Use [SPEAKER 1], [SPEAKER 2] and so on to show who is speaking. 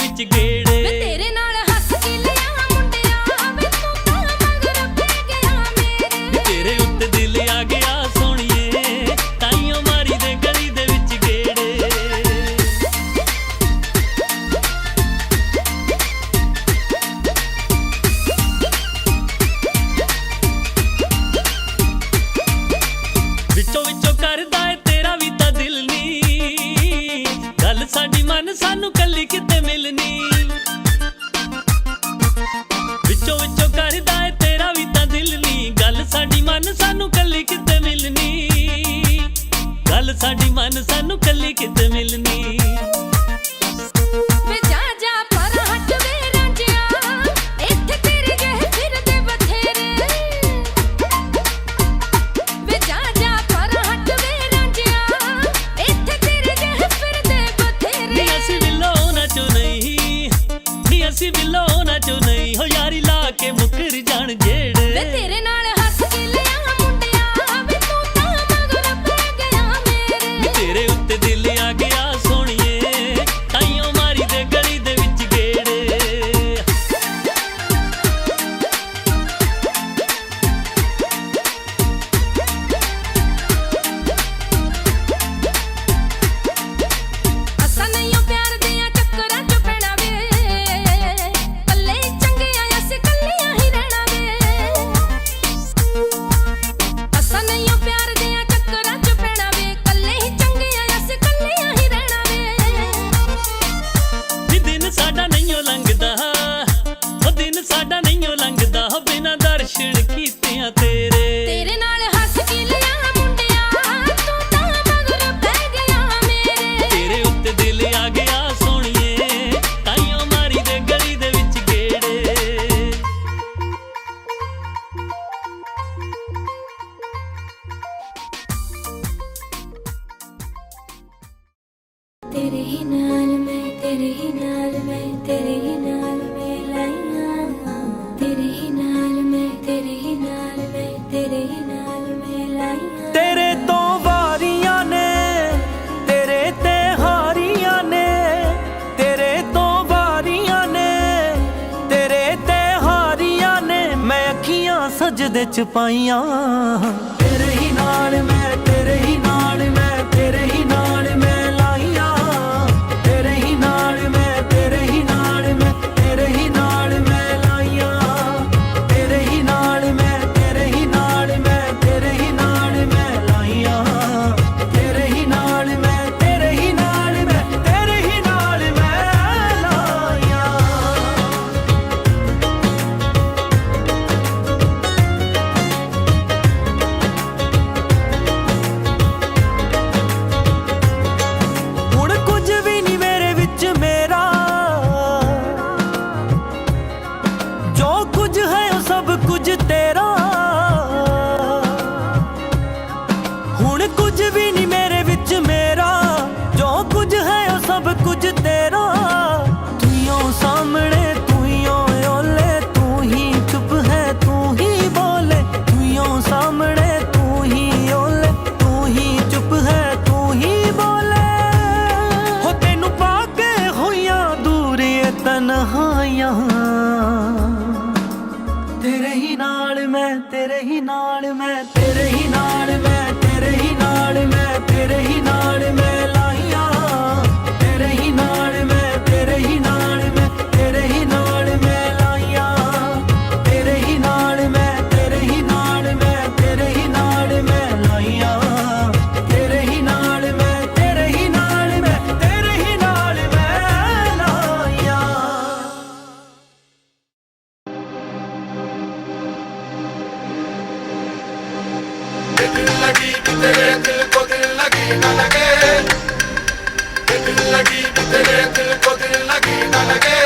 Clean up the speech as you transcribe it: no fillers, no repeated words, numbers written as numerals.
[SPEAKER 1] विच गेड़े।
[SPEAKER 2] वे तेरे नाल हस के लिया मुंडिया वे तू तां मगर पै गया मेरे।
[SPEAKER 1] तेरे उत्ते दिल आ गया सोहणिए ताइयों मारी दे गली दे विच गेड़े। विचों विचों करदा है तेरा भी तां दिल नी, गल साडी मन सानू कल्ली किते मिलनी। विचों विचों करदा है तेरा भी तां दिल नी, गल साडी मन सानू कल्ली किते मिलनी। गल साडी मन सानू कल्ली किते मिलनी।
[SPEAKER 2] वे जा जा पर हट वे रांझिया इत्थे तेरे जहे फिरदे बथेरे। वे जा जा पर हट वे रांझिया इत्थे तेरे जहे फिरदे बथेरे।
[SPEAKER 1] नी असी विलोना चो नहीं, नी असी विलोना चो नहीं, हो यारी ला के मुकर जान जेड़े।
[SPEAKER 2] वे तेरे नाल हस के लिया मुंडिया वे तू तां मगर पै गया मेरे।
[SPEAKER 1] तेरे उत्ते दिल आ गया सोहणिए ताइयों मारी दे गली दे विच गेड़े।
[SPEAKER 2] असां नहीं प्यार दियां चक्करां चो पैणा वे, कल्ले चंगे आ असीं कल्लियां ही रहना वे। असां नहीं प्यार दियां चक्करां चो पैणा वे, कल्ले ही चंगे आ असीं कल्लियां ही रहना वे।
[SPEAKER 1] नी दिन साडा नहीं लंघदा, ओ दिन साडा नहीं लंघदा, हो बिना दर्शन कीतियां तेरे।
[SPEAKER 2] तेरे नाल हस के लिया मुंडिया तू तां मगर पै गया मेरे।
[SPEAKER 1] तेरे उत्ते दिल आ गया सोहणिए ताइयों मारी दे गली दे विच गेड़े।
[SPEAKER 2] तेरे ही नाल मैं तेरे ही नाल मैं तेरे ही नाल मैं लाइयां। तेरे ही नाल मैं तेरे ही नाल मैं तेरे ही नाल मैं लाइयां।
[SPEAKER 3] तेरे तो वारियां ने तेरे ते हारियां ने, तेरे तो वारियां ने तेरे ते हारियां ने, मैं अखियां सजदे च पाइयां। तेरे ही नाल मैं तेरे ही नाल मैं तेरे ही नाल मैं लाइयां। तेरे ही नाल मैं तेरे ही नाल मैं तेरे ही नाल मैं लाइयां। तेरे ही नाल मैं तेरे ही नाल मैं तेरे ही नाल मैं लाइयां। तेरे ही नाल मैं तेरे ही नाल मैं तेरे ही नाल मैं लाइयां। ਹੁਣ ਕੁਝ ਵੀ ਨਹੀਂ ਮੇਰੇ ਵਿੱਚ ਮੇਰਾ, ਜੋ ਕੁਝ ਹੈ ਉਹ ਸਭ ਕੁਝ ਤੇਰਾ। ਹੁਣ ਕੁਝ ਵੀ ਨਹੀਂ ਮੇਰੇ ਵਿੱਚ ਮੇਰਾ, ਜੋ ਕੁਝ ਹੈ ਉਹ ਸਭ ਕੁਝ ਤੇਰਾ। ਤੂੰ ਹੀ ਓ ਸਾਹਮਣੇ ਤੂੰ ਹੀ ਓ ਓਲੇ, ਤੂੰ ਹੀ ਚੁੱਪ ਹੈ ਤੂੰ ਹੀ ਬੋਲੇ। ਤੂੰ ਹੀ ਓ ਸਾਹਮਣੇ ਤੂੰ ਹੀ ਓਲੇ, ਤੂੰ ਹੀ ਚੁੱਪ ਹੈ ਤੂੰ ਹੀ ਬੋਲੇ। ਹੋ ਤੈਨੂੰ ਪਾ ਕੇ ਹੋਈਆਂ ਦੂਰ ਇਹ ਤਨਹਾਈਆਂ। तेरे ही नाल मैं तेरे ही नाल मैं तेरे ही नाल मैं तेरे ही नाल मैं तेरे ही नाल मैं लाइयां। तेरे ही नाल मैं तेरे ही नाल मैं तेरे ही नाल मैं लाइयां। तेरे ही नाल मैं तेरे ही नाल मैं तेरे ही नाल मैं लाइयां। तेरे ही नाल मैं तेरे ही नाल मैं तेरे ही नाल मैं लाइयां।
[SPEAKER 4] दिल लगी कि तेरे दिल को दिल लगी न लगे। दिल लगी कि तेरे दिल को दिल लगी न लगे।